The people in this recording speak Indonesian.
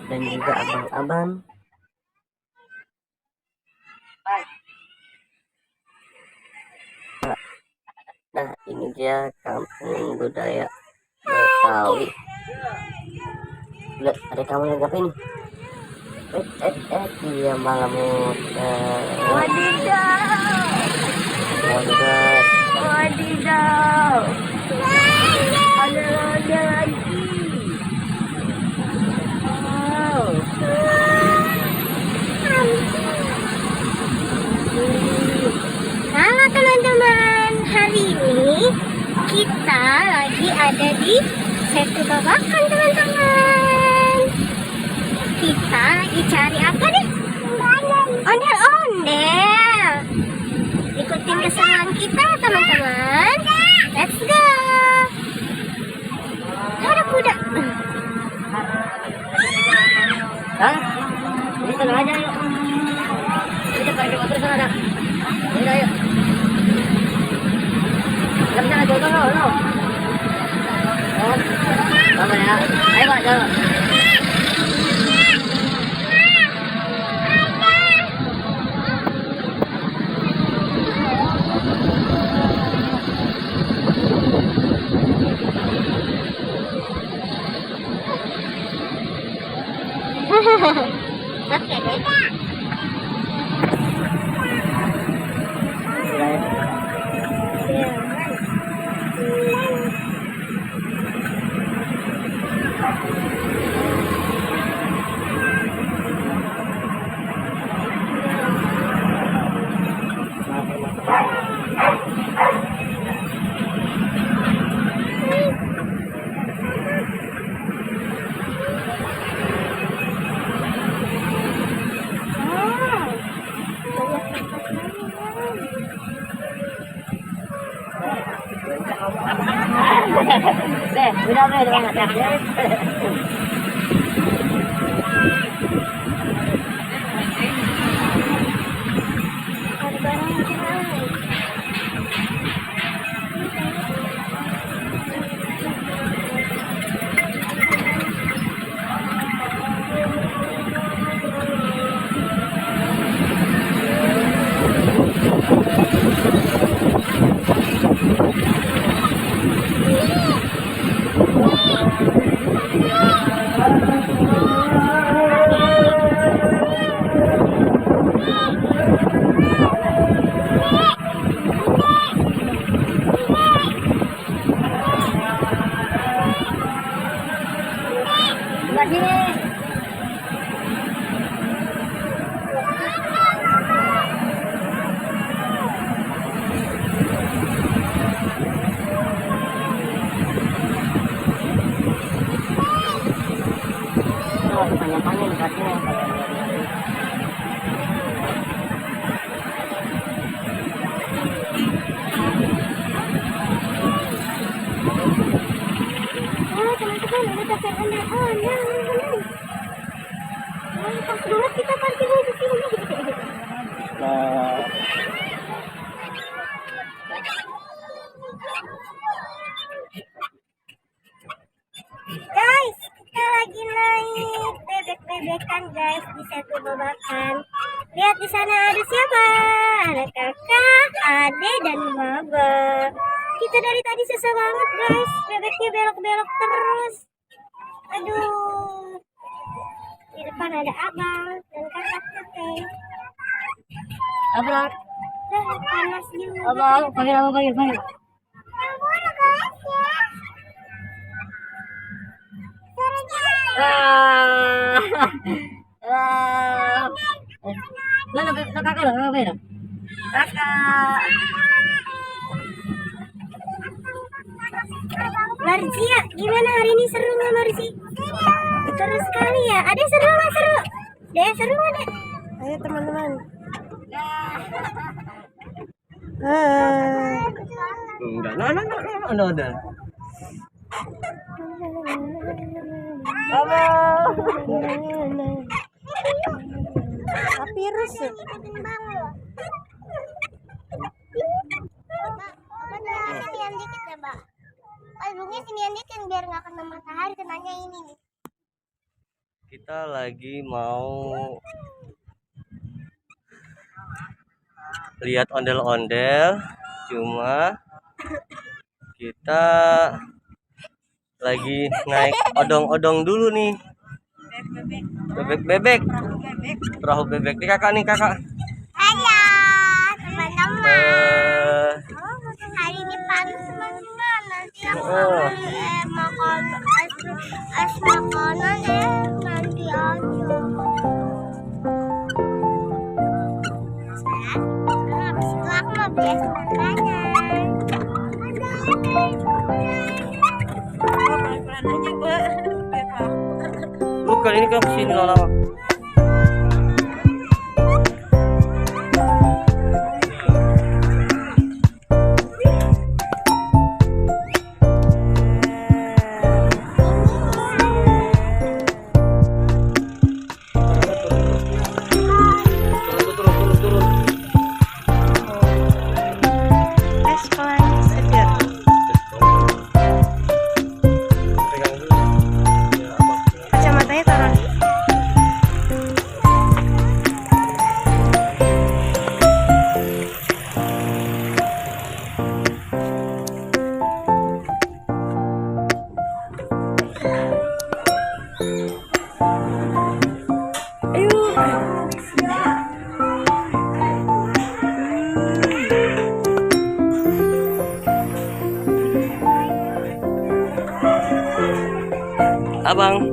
dan juga abang-abang. Nah, ini dia kampung budaya Betawi. Lihat, ada kamu yang ngapain nih? Dia malah muter. Wadidaw. Ada lagi. Wow. Halo teman-teman, hari ini kita lagi ada di Setu Babakan teman-teman. Kita lagi cari apa nih? Ondel-ondel. Ikutin keseruan kita teman-teman. Let's go. Ada kuda. Hah? Ini tengah aja yuk. Kita pakai motor sana dah. Ayo, ayo. Kita bisa jauh no. Oh, sama ya. Ayo Pak, jalan. Oke deh. Deh, udah banget ya. Panjang-panjang katanya. Teman-teman, udah sampai ondel-ondel. Pas banget kita parkirnya di sini. Guys, kita lagi naik bebek-bebekan guys di Setu Babakan. Lihat di sana ada siapa? Ada kakak, ade, dan maba. Kita dari tadi susah banget guys. Bebeknya belok-belok terus. Aduh. Di depan ada abang dan kakak. Abang, Panas juga. abang, panggil. Mana kakak lo? Kakak. Marzia, gimana hari ini, seru nggak Marzi? Seru sekali ya. Ada seru nggak seru? Deh seru nggak deh? Ayo teman-teman. Enggak, no. Virus ya? Sinian dikit ya, Mbak. Albumnya sinian dikit biar nggak kena matahari, kenanya ini nih. Kita lagi mau lihat ondel-ondel, cuma kita lagi naik odong-odong dulu nih. Bebek, perahu bebek nih kakak Halo teman-teman. Hari ini panas teman-teman. Nanti aku makan es makanan nanti aja. Habis itu aku mau beli es makanan. Bukan ini kan kesini lama. Kacamatanya taruh. Abang.